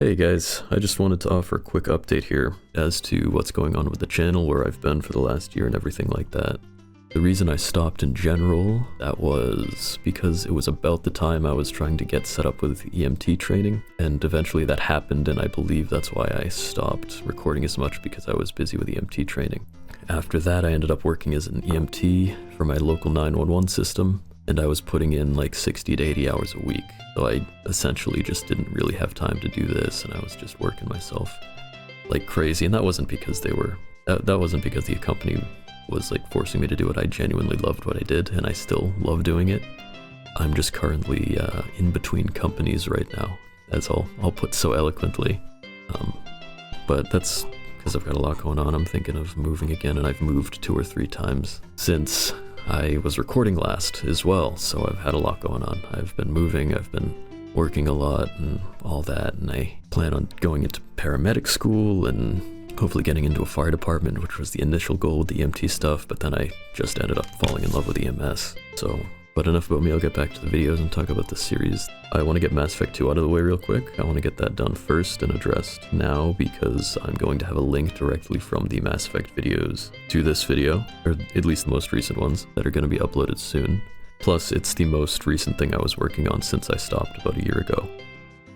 Hey guys, I just wanted to offer a quick update here as to what's going on with the channel, where I've been for the last year and everything like that. The reason I stopped in general, that was because it was about the time I was trying to get set up with EMT training, and eventually that happened, and I believe that's why I stopped recording as much, because I was busy with EMT training. After that, I ended up working as an EMT for my local 911 system, and I was putting in like 60 to 80 hours a week. So I essentially just didn't really have time to do this, and I was just working myself like crazy. And that wasn't because that wasn't because the company was like forcing me to do it. I genuinely loved what I did, and I still love doing it. I'm just currently in between companies right now, as I'll put so eloquently. But that's because I've got a lot going on. I'm thinking of moving again, and I've moved 2 or 3 times since I was recording last as well, so I've had a lot going on. I've been moving, I've been working a lot and all that, and I plan on going into paramedic school and hopefully getting into a fire department, which was the initial goal with the EMT stuff, but then I just ended up falling in love with EMS. But enough about me, I'll get back to the videos and talk about the series. I want to get Mass Effect 2 out of the way real quick. I want to get that done first and addressed now, because I'm going to have a link directly from the Mass Effect videos to this video, or at least the most recent ones, that are going to be uploaded soon. Plus, it's the most recent thing I was working on since I stopped about a year ago.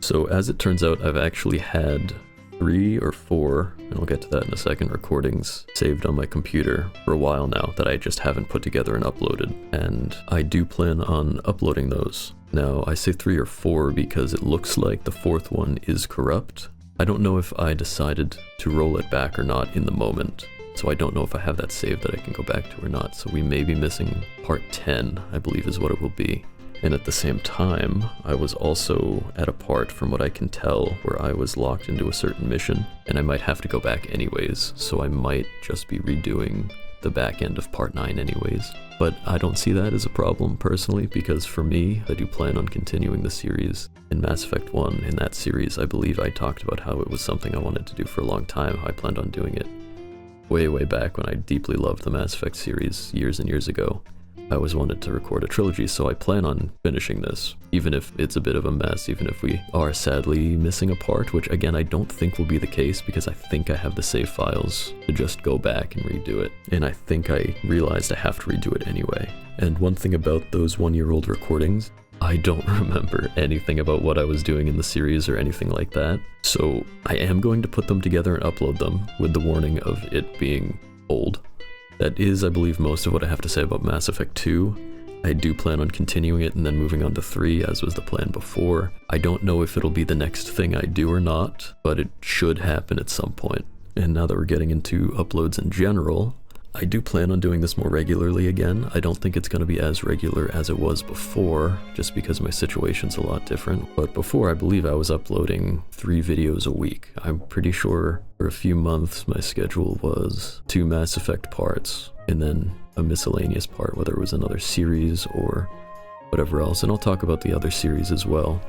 So as it turns out, I've actually had 3 or 4, and I'll get to that in a second, recordings saved on my computer for a while now that I just haven't put together and uploaded, and I do plan on uploading those. Now, I say 3 or 4 because it looks like the 4th one is corrupt. I don't know if I decided to roll it back or not in the moment, so I don't know if I have that saved that I can go back to or not, so we may be missing part 10, I believe is what it will be. And at the same time, I was also at a part, from what I can tell, where I was locked into a certain mission, and I might have to go back anyways, so I might just be redoing the back end of part 9 anyways. But I don't see that as a problem personally, because for me, I do plan on continuing the series. In Mass Effect 1, in that series, I believe I talked about how it was something I wanted to do for a long time, how I planned on doing it. Way back when I deeply loved the Mass Effect series years and years ago. I always wanted to record a trilogy, so I plan on finishing this, even if it's a bit of a mess, even if we are sadly missing a part, which again I don't think will be the case, because I think I have the save files to just go back and redo it, and I think I realized I have to redo it anyway. And one thing about those 1-year-old recordings, I don't remember anything about what I was doing in the series or anything like that, so I am going to put them together and upload them with the warning of it being old. That is, I believe, most of what I have to say about Mass Effect 2. I do plan on continuing it and then moving on to 3, as was the plan before. I don't know if it'll be the next thing I do or not, but it should happen at some point. And now that we're getting into uploads in general, I do plan on doing this more regularly again. I don't think it's going to be as regular as it was before, just because my situation's a lot different. But before, I believe I was uploading 3 videos a week. I'm pretty sure for a few months my schedule was 2 Mass Effect parts, and then a miscellaneous part, whether it was another series or whatever else. And I'll talk about the other series as well.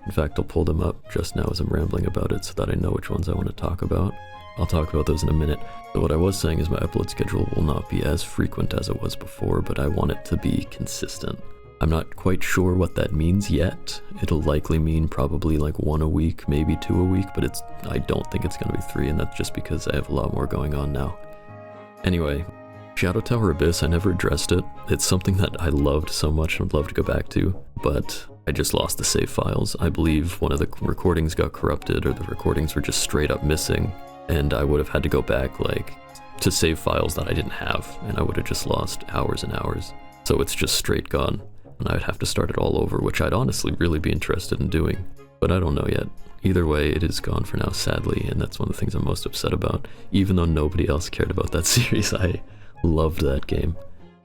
In fact, I'll pull them up just now as I'm rambling about it so that I know which ones I want to talk about. I'll talk about those in a minute. So what I was saying is my upload schedule will not be as frequent as it was before, but I want it to be consistent. I'm not quite sure what that means yet. It'll likely mean probably like 1 a week, maybe 2 a week, but I don't think it's gonna be 3, and that's just because I have a lot more going on now. Anyway, Shadow Tower Abyss, I never addressed it. It's something that I loved so much and would love to go back to, but I just lost the save files. I believe one of the recordings got corrupted, or the recordings were just straight up missing, and I would have had to go back like to save files that I didn't have, and I would have just lost hours and hours. So it's just straight gone, and I would have to start it all over, which I'd honestly really be interested in doing, but I don't know yet. Either way, it is gone for now, sadly, and that's one of the things I'm most upset about. Even though nobody else cared about that series, I loved that game.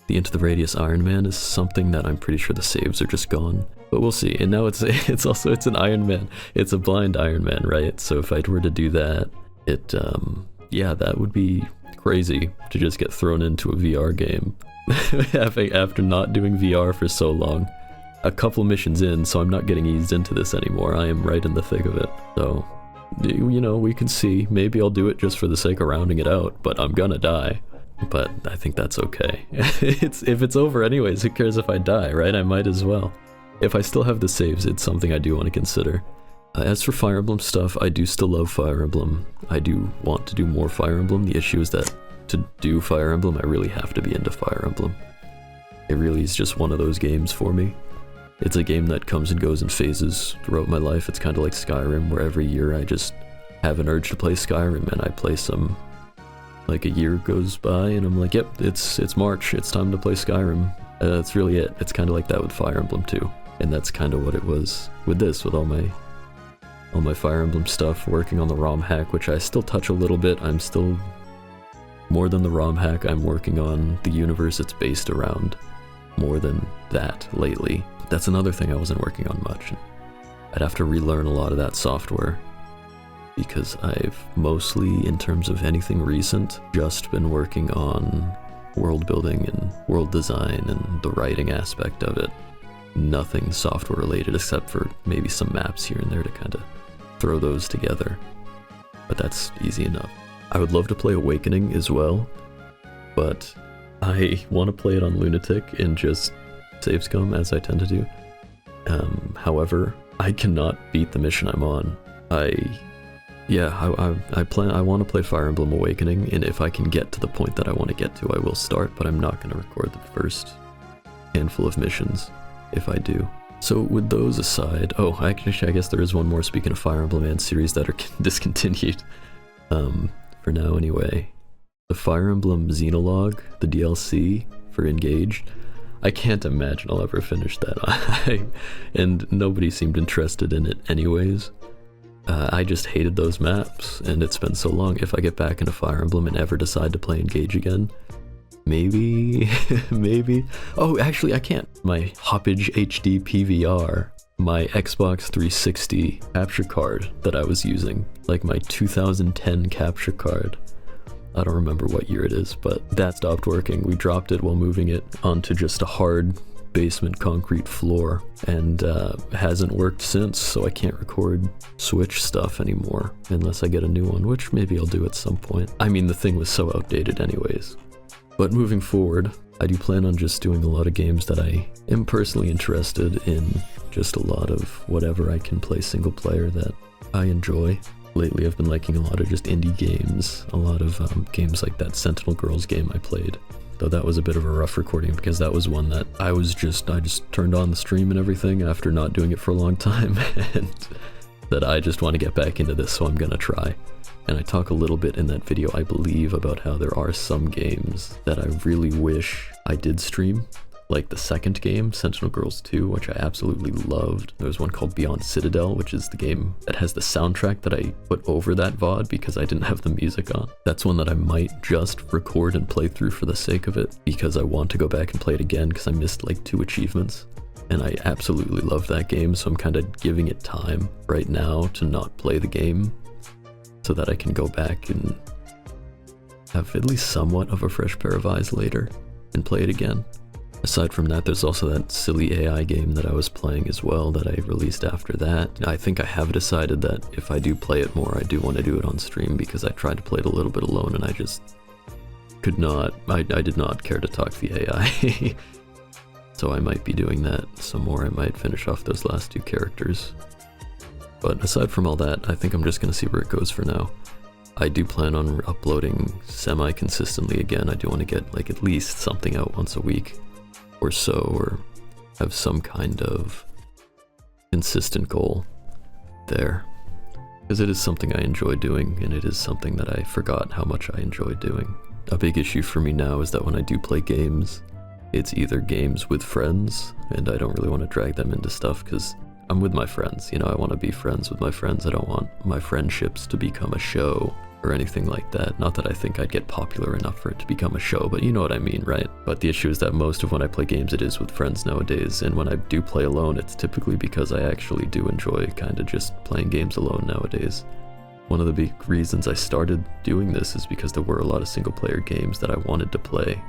The Into the Radius Iron Man is something that I'm pretty sure the saves are just gone, but we'll see. And now it's an Iron Man. It's a blind Iron Man, right? So if I were to do that, yeah, that would be crazy to just get thrown into a VR game after not doing VR for so long. A couple missions in, so I'm not getting eased into this anymore. I am right in the thick of it. So, you know, we can see. Maybe I'll do it just for the sake of rounding it out, but I'm gonna die. But I think that's okay. If it's over anyways, who cares if I die, right? I might as well. If I still have the saves, it's something I do want to consider. As for Fire Emblem stuff, I do still love Fire Emblem. I do want to do more Fire Emblem. The issue is that to do Fire Emblem, I really have to be into Fire Emblem. It really is just one of those games for me. It's a game that comes and goes in phases throughout my life. It's kind of like Skyrim, where every year I just have an urge to play Skyrim, and I play some, like a year goes by, and I'm like, yep, it's March, it's time to play Skyrim. That's really it. It's kind of like that with Fire Emblem too. And that's kind of what it was with this, with all my Fire Emblem stuff, working on the ROM hack, which I still touch a little bit. I'm still, more than the ROM hack, I'm working on the universe it's based around more than that lately. That's another thing I wasn't working on much. I'd have to relearn a lot of that software, because I've mostly, in terms of anything recent, just been working on world building and world design and the writing aspect of it. Nothing software related, except for maybe some maps here and there to kind of throw those together. But that's easy enough. I would love to play Awakening as well, but I want to play it on Lunatic and just save scum, as I tend to do. However, I cannot beat the mission I'm on. I want to play Fire Emblem Awakening, and if I can get to the point that I want to get to, I will start, but I'm not going to record the first handful of missions if I do. So with those aside, I guess there is one more, speaking of Fire Emblem and series that are discontinued, for now anyway. The Fire Emblem Xenologue, the DLC for Engaged, I can't imagine I'll ever finish that. And nobody seemed interested in it anyways. I just hated those maps, and it's been so long. If I get back into Fire Emblem and ever decide to play Engage again, maybe, maybe. Oh, actually I can't. My Hoppage HD PVR, my Xbox 360 capture card that I was using, like my 2010 capture card. I don't remember what year it is, but that stopped working. We dropped it while moving it onto just a hard basement concrete floor, and hasn't worked since, so I can't record Switch stuff anymore unless I get a new one, which maybe I'll do at some point. I mean, the thing was so outdated anyways. But moving forward, I do plan on just doing a lot of games that I am personally interested in, just a lot of whatever I can play single player that I enjoy. Lately I've been liking a lot of just indie games, a lot of games like that Sentinel Girls game I played. Though that was a bit of a rough recording, because that was one that I just turned on the stream and everything after not doing it for a long time, and that I just want to get back into this, so I'm gonna try. And I talk a little bit in that video, I believe, about how there are some games that I really wish I did stream. Like the second game, Sentinel Girls 2, which I absolutely loved. There was one called Beyond Citadel, which is the game that has the soundtrack that I put over that VOD because I didn't have the music on. That's one that I might just record and play through for the sake of it, because I want to go back and play it again, because I missed like 2 achievements. And I absolutely love that game, so I'm kind of giving it time right now to not play the game, so that I can go back and have at least somewhat of a fresh pair of eyes later and play it again. Aside from that, there's also that silly AI game that I was playing as well that I released after that. I think I have decided that if I do play it more, I do want to do it on stream, because I tried to play it a little bit alone and I just could not, I did not care to talk to the AI. So I might be doing that some more. I might finish off those last 2 characters. But aside from all that, I think I'm just going to see where it goes for now. I do plan on uploading semi-consistently again. I do want to get like at least something out once a week or so, or have some kind of consistent goal there. Because it is something I enjoy doing, and it is something that I forgot how much I enjoy doing. A big issue for me now is that when I do play games, it's either games with friends, and I don't really want to drag them into stuff because I'm with my friends, you know, I want to be friends with my friends. I don't want my friendships to become a show or anything like that. Not that I think I'd get popular enough for it to become a show, but you know what I mean, right? But the issue is that most of when I play games, it is with friends nowadays, and when I do play alone, it's typically because I actually do enjoy kind of just playing games alone nowadays. One of the big reasons I started doing this is because there were a lot of single player games that I wanted to play,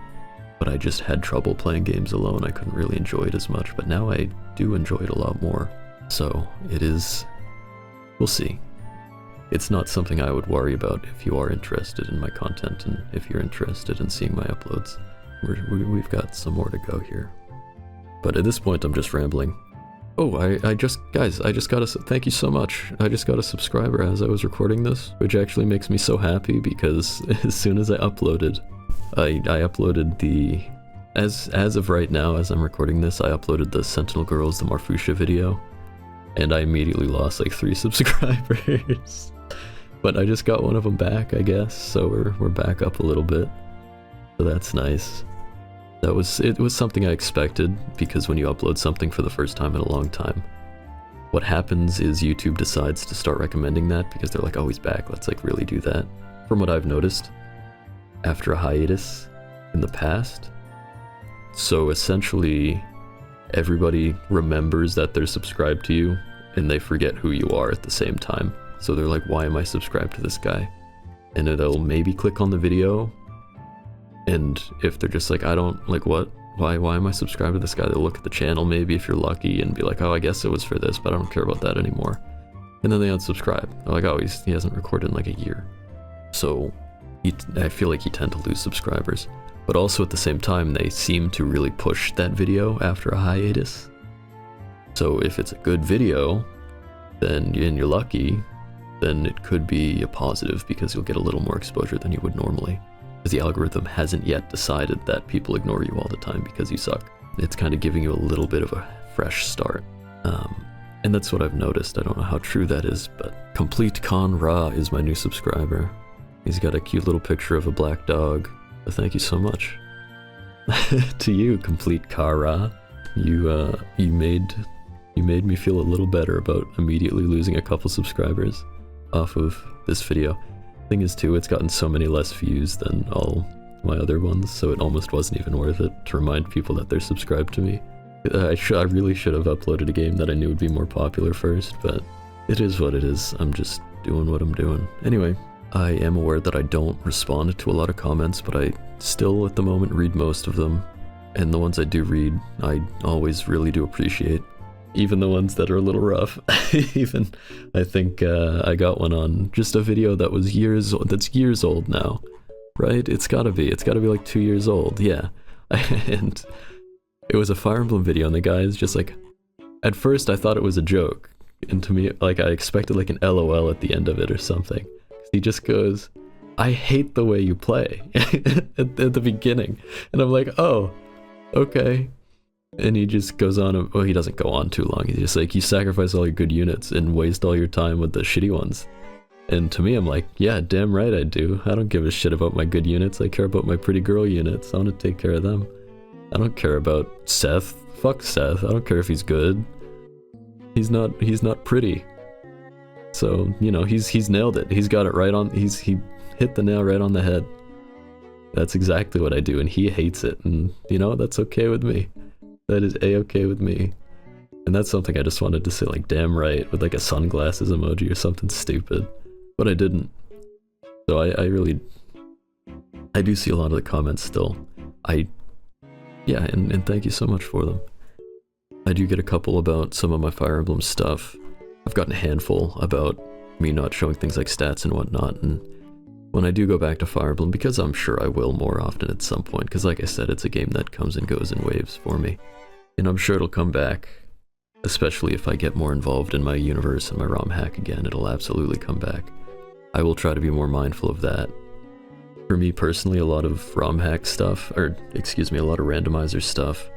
but I just had trouble playing games alone. I couldn't really enjoy it as much, but now I do enjoy it a lot more. So it is, we'll see. It's not something I would worry about if you are interested in my content, and if you're interested in seeing my uploads. We've got some more to go here. But at this point I'm just rambling. Oh, I just, guys, I just got a, thank you so much. I just got a subscriber as I was recording this, which actually makes me so happy because as soon as I uploaded, I uploaded the, as of right now, as I'm recording this, I uploaded the Sentinel Girls, the Marfusha video, and I immediately lost like 3 subscribers. But I just got one of them back, I guess, so we're back up a little bit. So that's nice. It was something I expected, because when you upload something for the first time in a long time, what happens is YouTube decides to start recommending that because they're like, oh, he's back, let's like really do that. From what I've noticed, after a hiatus in the past, so essentially everybody remembers that they're subscribed to you and they forget who you are at the same time. So they're like, why am I subscribed to this guy? And they'll maybe click on the video, and if they're just like, I don't, like, what? Why am I subscribed to this guy? They'll look at the channel maybe if you're lucky and be like, oh, I guess it was for this, but I don't care about that anymore. And then they unsubscribe. They're like, oh, he hasn't recorded in like a year. So I feel like you tend to lose subscribers. But also at the same time, they seem to really push that video after a hiatus. So if it's a good video, then, and you're lucky, then it could be a positive because you'll get a little more exposure than you would normally. Because the algorithm hasn't yet decided that people ignore you all the time because you suck. It's kind of giving you a little bit of a fresh start. And that's what I've noticed. I don't know how true that is, but Complete Con Ra is my new subscriber. He's got a cute little picture of a black dog. So thank you so much. To you, Complete Kara. You made me feel a little better about immediately losing a couple subscribers off of this video. Thing is too, it's gotten so many less views than all my other ones, so it almost wasn't even worth it to remind people that they're subscribed to me. I really should have uploaded a game that I knew would be more popular first, but it is what it is. I'm just doing what I'm doing. Anyway, I am aware that I don't respond to a lot of comments, but I still at the moment read most of them, and the ones I do read, I always really do appreciate. Even the ones that are a little rough. Even, I think I got one on just a video that was that's years old now, right? It's gotta be like 2 years old, yeah. And it was a Fire Emblem video, and the guy is just like, at first I thought it was a joke, and to me, like, I expected like an LOL at the end of it or something. He just goes, I hate the way you play, at the beginning. And I'm like, oh, okay. And he just goes on, well, he doesn't go on too long. He's just like, you sacrifice all your good units and waste all your time with the shitty ones. And to me, I'm like, yeah, damn right I do. I don't give a shit about my good units. I care about my pretty girl units. I want to take care of them. I don't care about Seth. Fuck Seth. I don't care if he's good. He's not pretty. So, you know, he's nailed it. He's got it right on, he hit the nail right on the head. That's exactly what I do, and he hates it. And, you know, that's okay with me. That is a-okay with me. And that's something I just wanted to say, like, damn right, with like a sunglasses emoji or something stupid. But I didn't. So I do see a lot of the comments still. Yeah, and thank you so much for them. I do get a couple about some of my Fire Emblem stuff. I've gotten a handful about me not showing things like stats and whatnot, and when I do go back to Fire Emblem, because I'm sure I will more often at some point, because like I said, it's a game that comes and goes in waves for me. And I'm sure it'll come back, especially if I get more involved in my universe and my ROM hack again, it'll absolutely come back. I will try to be more mindful of that. For me personally, a lot of ROM hack stuff, or excuse me, a lot of randomizer stuff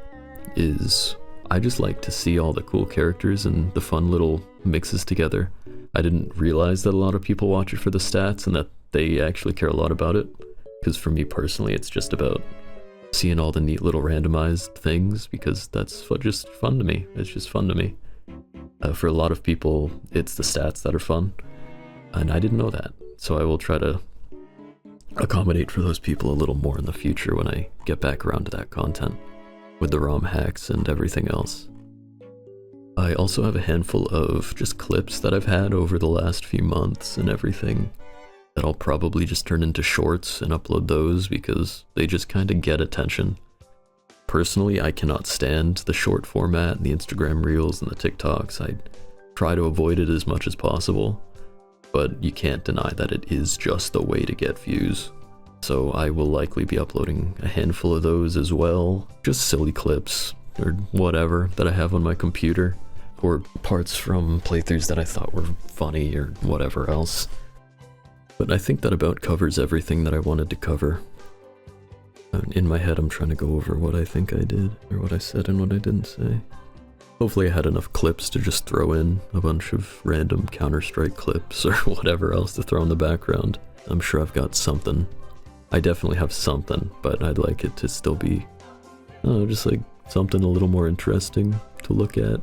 is, I just like to see all the cool characters and the fun little mixes together. I didn't realize that a lot of people watch it for the stats and that they actually care a lot about it, because for me personally, it's just about seeing all the neat little randomized things, because that's just fun to me. It's just fun to me. For a lot of people, it's the stats that are fun, and I didn't know that. So I will try to accommodate for those people a little more in the future when I get back around to that content, with the ROM hacks and everything else. I also have a handful of just clips that I've had over the last few months and everything that I'll probably just turn into shorts and upload those because they just kind of get attention. Personally, I cannot stand the short format and the Instagram Reels and the TikToks. I try to avoid it as much as possible, but you can't deny that it is just the way to get views. So I will likely be uploading a handful of those as well, just silly clips or whatever that I have on my computer. or parts from playthroughs that I thought were funny or whatever else. But I think that about covers everything that I wanted to cover. In my head, I'm trying to go over what I think I did, or what I said and what I didn't say. Hopefully I had enough clips to just throw in a bunch of random Counter-Strike clips or whatever else to throw in the background. I'm sure I've got something. I definitely have something, but I'd like it to still be, I don't know, just like something a little more interesting to look at.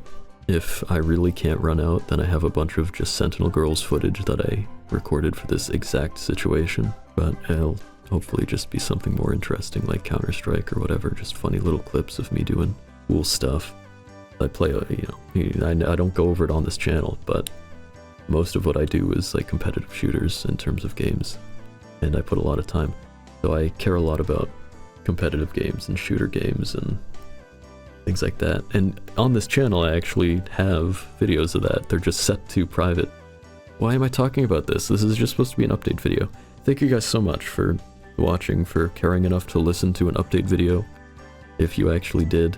If I really can't run out, then I have a bunch of just Sentinel Girls footage that I recorded for this exact situation, but it'll hopefully just be something more interesting like Counter-Strike or whatever, just funny little clips of me doing cool stuff. I play, I don't go over it on this channel, but most of what I do is like competitive shooters in terms of games, and I put a lot of time. So I care a lot about competitive games and shooter games and things like that. And on this channel I actually have videos of that. They're just set to private. Why am I talking about this? This is just supposed to be an update video. Thank you guys so much for watching, for caring enough to listen to an update video. If you actually did,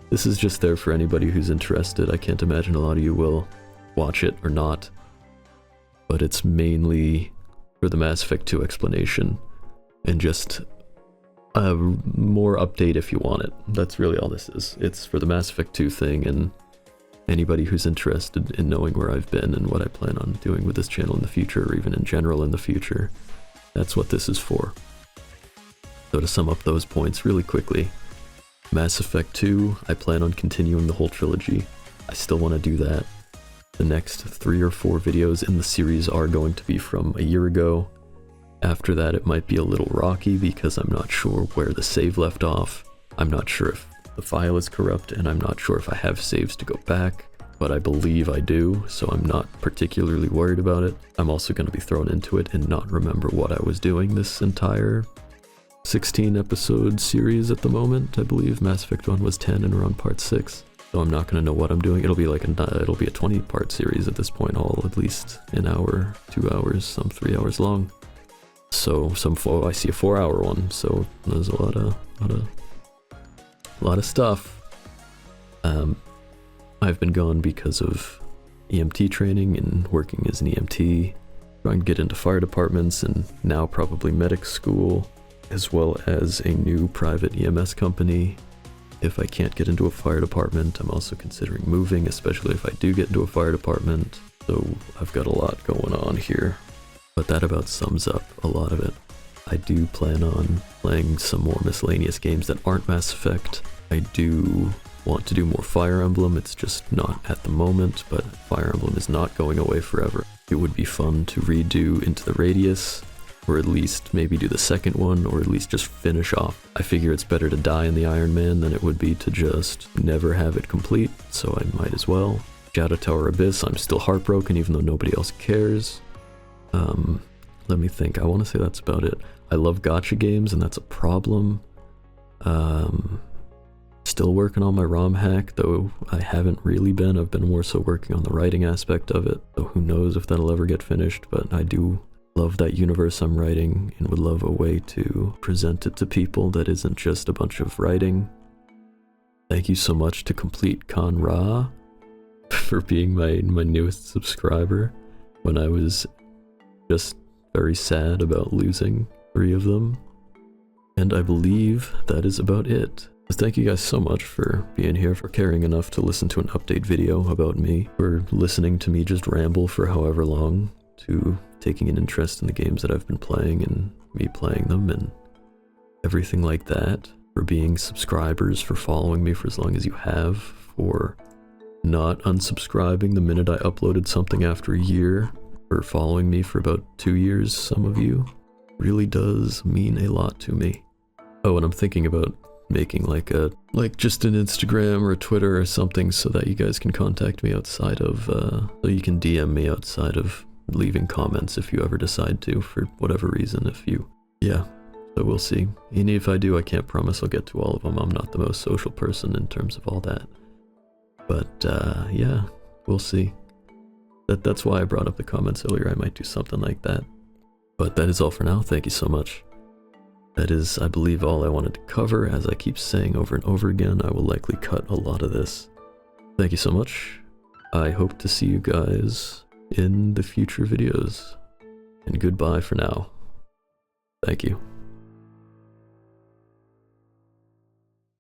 this is just there for anybody who's interested. I can't imagine a lot of you will watch it or not, but it's mainly for the Mass Effect 2 explanation and just a more update if you want it. That's really all this is. It's for the Mass Effect 2 thing and anybody who's interested in knowing where I've been and what I plan on doing with this channel in the future, or even in general in the future. That's what this is for. So to sum up those points really quickly, Mass Effect 2, I plan on continuing the whole trilogy. I still want to do that. The next 3 or 4 videos in the series are going to be from a year ago. After that it might be a little rocky because I'm not sure where the save left off. I'm not sure if the file is corrupt, and I'm not sure if I have saves to go back, but I believe I do, so I'm not particularly worried about it. I'm also going to be thrown into it and not remember what I was doing this entire 16 episode series at the moment. I believe Mass Effect 1 was 10 and we're on part 6. So I'm not going to know what I'm doing. It'll be a 20-part series at this point, all at least an hour, 2 hours, some 3 hours long. So I see a 4-hour one, so there's a lot of stuff. I've been gone because of EMT training and working as an EMT, trying to get into fire departments and now probably medic school, as well as a new private EMS company. If I can't get into a fire department, I'm also considering moving, especially if I do get into a fire department. So I've got a lot going on here. But that about sums up a lot of it. I do plan on playing some more miscellaneous games that aren't Mass Effect. I do want to do more Fire Emblem. It's just not at the moment, but Fire Emblem is not going away forever. It would be fun to redo Into the Radius, or at least maybe do the second one, or at least just finish off. I figure it's better to die in the Iron Man than it would be to just never have it complete, so I might as well. Shadow Tower Abyss, I'm still heartbroken even though nobody else cares. Let me think. I want to say that's about it. I love gacha games, and that's a problem. Still working on my ROM hack, though I haven't really been. I've been more so working on the writing aspect of it, so who knows if that'll ever get finished, but I do love that universe I'm writing and would love a way to present it to people that isn't just a bunch of writing. Thank you so much to Complete Con Ra for being my newest subscriber when I was just very sad about losing 3 of them. And I believe that is about it. So thank you guys so much for being here, for caring enough to listen to an update video about me, for listening to me just ramble for however long, to taking an interest in the games that I've been playing and me playing them and everything like that, for being subscribers, for following me for as long as you have, for not unsubscribing the minute I uploaded something after a year, for following me for about 2 years, some of you. Really does mean a lot to me. Oh, and I'm thinking about making like just an Instagram or a Twitter or something so that you guys can contact me outside of, so you can DM me outside of leaving comments if you ever decide to, for whatever reason, yeah, so we'll see. And if I do, I can't promise I'll get to all of them. I'm not the most social person in terms of all that. But, yeah, we'll see. That's why I brought up the comments earlier. I might do something like that. But that is all for now. Thank you so much. That is, I believe, all I wanted to cover. As I keep saying over and over again, I will likely cut a lot of this. Thank you so much. I hope to see you guys in the future videos. And goodbye for now. Thank you.